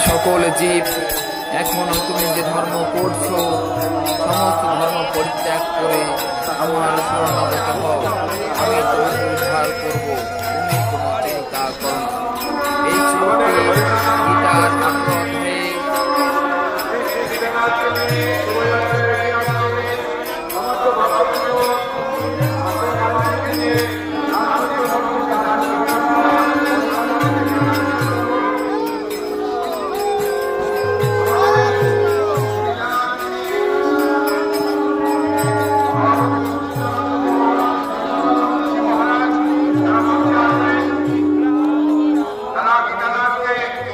সকল জীব এখনো তুমি যে ধর্ম করছো সমস্ত ধর্ম পরিত্যাগ করে আমার শরণাগত হও, আমি তোমাকে উদ্ধার করবো, তুমি কোনো চিন্তা করো না। এই শ্লোকটি